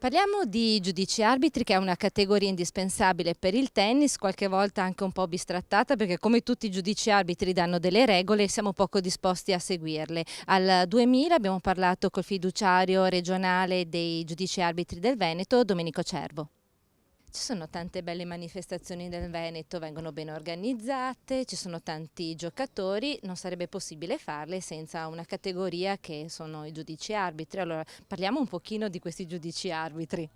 Parliamo di giudici arbitri, che è una categoria indispensabile per il tennis, qualche volta anche un po' bistrattata, perché come tutti i giudici arbitri danno delle regole e siamo poco disposti a seguirle. Al 2000 abbiamo parlato col fiduciario regionale dei giudici arbitri del Veneto, Domenico Cervo. Ci sono tante belle manifestazioni del Veneto, vengono ben organizzate, ci sono tanti giocatori, non sarebbe possibile farle senza una categoria che sono i giudici arbitri. Allora, parliamo un pochino di questi giudici arbitri.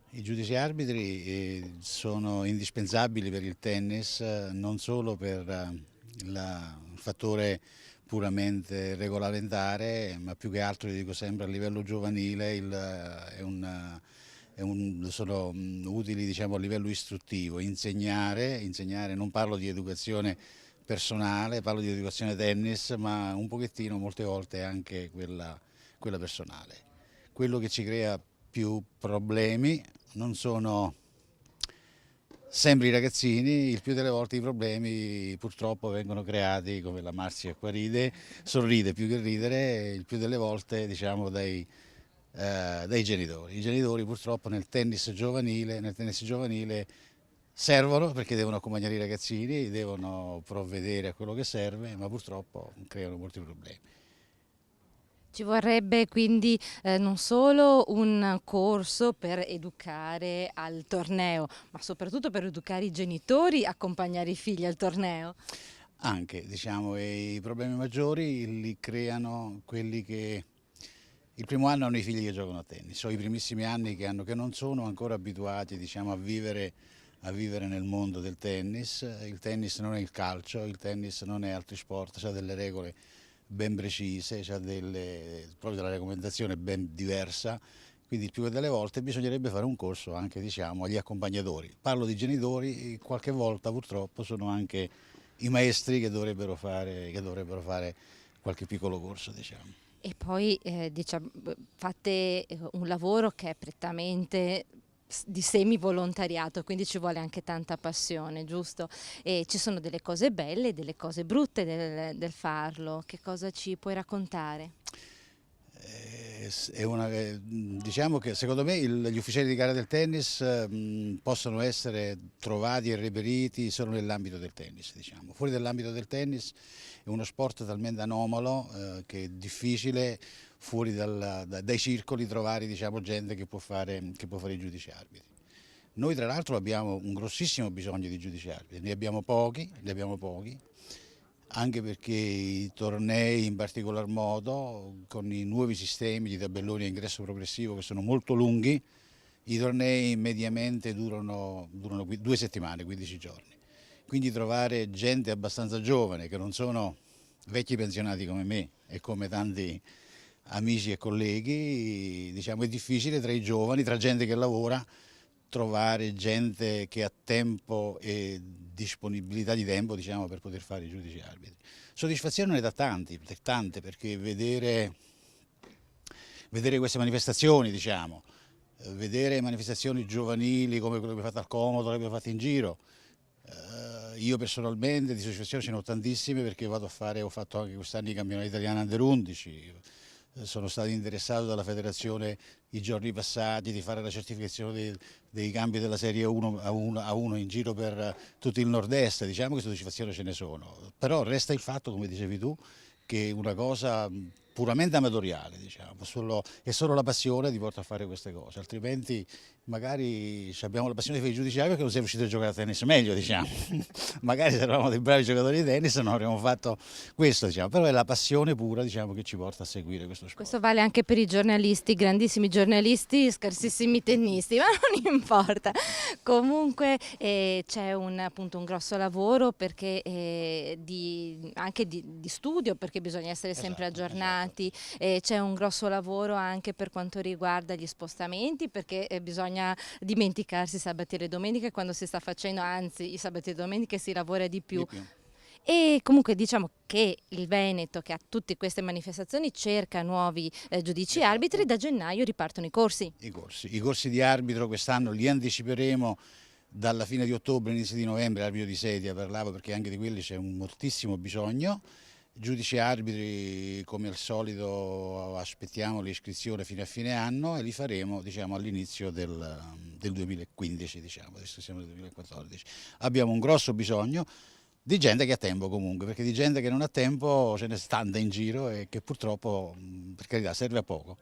I giudici arbitri sono indispensabili per il tennis, non solo per il fattore puramente regolamentare, ma più che altro, dico sempre, a livello giovanile sono utili, diciamo, a livello istruttivo. Insegnare, non parlo di educazione personale, parlo di educazione tennis, ma un pochettino, molte volte, anche quella personale. Quello che ci crea più problemi non sono sempre i ragazzini, il più delle volte i problemi purtroppo vengono creati, come la Marzia qua ride, sorride più che ridere, il più delle volte, diciamo, dai genitori. I genitori purtroppo nel tennis giovanile servono perché devono accompagnare i ragazzini, devono provvedere a quello che serve, ma purtroppo creano molti problemi. Ci vorrebbe quindi non solo un corso per educare al torneo, ma soprattutto per educare i genitori a accompagnare i figli al torneo. Anche, diciamo, i problemi maggiori li creano quelli che il primo anno hanno i figli che giocano a tennis, o i primissimi anni che non sono ancora abituati, diciamo, a vivere nel mondo del tennis. Il tennis non è il calcio, il tennis non è altri sport, ha delle regole ben precise, proprio della regolamentazione ben diversa, quindi il più delle volte bisognerebbe fare un corso anche, diciamo, agli accompagnatori. Parlo di genitori, qualche volta purtroppo sono anche i maestri che dovrebbero fare qualche piccolo corso, diciamo. E poi diciamo, fate un lavoro che è prettamente di semi-volontariato, quindi ci vuole anche tanta passione, giusto? E ci sono delle cose belle e delle cose brutte del farlo. Che cosa ci puoi raccontare? Diciamo che secondo me gli ufficiali di gara del tennis possono essere trovati e reperiti solo nell'ambito del tennis, diciamo. Fuori dall'ambito del tennis è uno sport talmente anomalo che è difficile fuori dai circoli trovare, diciamo, gente che può fare i giudici arbitri. Noi tra l'altro abbiamo un grossissimo bisogno di giudici arbitri, ne abbiamo pochi, anche perché i tornei in particolar modo, con i nuovi sistemi di tabelloni a ingresso progressivo che sono molto lunghi, i tornei mediamente durano 2 settimane, 15 giorni. Quindi trovare gente abbastanza giovane, che non sono vecchi pensionati come me e come tanti amici e colleghi, diciamo, è difficile tra i giovani, tra gente che lavora, trovare gente che ha tempo e disponibilità di tempo, diciamo, per poter fare i giudici arbitri. Soddisfazione ne dà tante, perché vedere queste manifestazioni, diciamo, vedere manifestazioni giovanili come quelle che abbiamo fatto al Comodo, le abbiamo fatte in giro. Io personalmente di soddisfazione ce ne ho tantissime, perché ho fatto anche quest'anno i campionati italiani Under 11, sono stato interessato dalla federazione i giorni passati di fare la certificazione dei campi della Serie 1 a 1 in giro per tutto il nord-est, diciamo che soddisfazioni ce ne sono, però resta il fatto, come dicevi tu, che è una cosa puramente amatoriale, diciamo, è solo la passione ti porta a fare queste cose, altrimenti magari abbiamo la passione di fare i giudiziari perché non siamo riusciti a giocare a tennis meglio, diciamo. Magari se eravamo dei bravi giocatori di tennis non avremmo fatto questo, diciamo, però è la passione pura, diciamo, che ci porta a seguire questo sport. Questo vale anche per i giornalisti, grandissimi giornalisti, scarsissimi tennisti, ma non importa. Comunque c'è appunto un grosso lavoro perché, anche di studio, perché bisogna essere sempre Esatto. aggiornati, c'è un grosso lavoro anche per quanto riguarda gli spostamenti, perché bisogna dimenticarsi sabati e domenica quando si sta facendo, anzi i sabati e domeniche si lavora di più. Di più. E comunque diciamo che il Veneto, che ha tutte queste manifestazioni, cerca nuovi giudici arbitri. Esatto. Da gennaio ripartono i corsi. I corsi di arbitro quest'anno li anticiperemo dalla fine di ottobre, inizio di novembre. L'arbitro di sedia parlavo, perché anche di quelli c'è un moltissimo bisogno. Giudici arbitri, come al solito, aspettiamo l'iscrizione fino a fine anno e li faremo, diciamo, all'inizio del 2015, diciamo, adesso siamo nel 2014. Abbiamo un grosso bisogno di gente che ha tempo comunque, perché di gente che non ha tempo ce ne sta in giro e che purtroppo, per carità, serve a poco.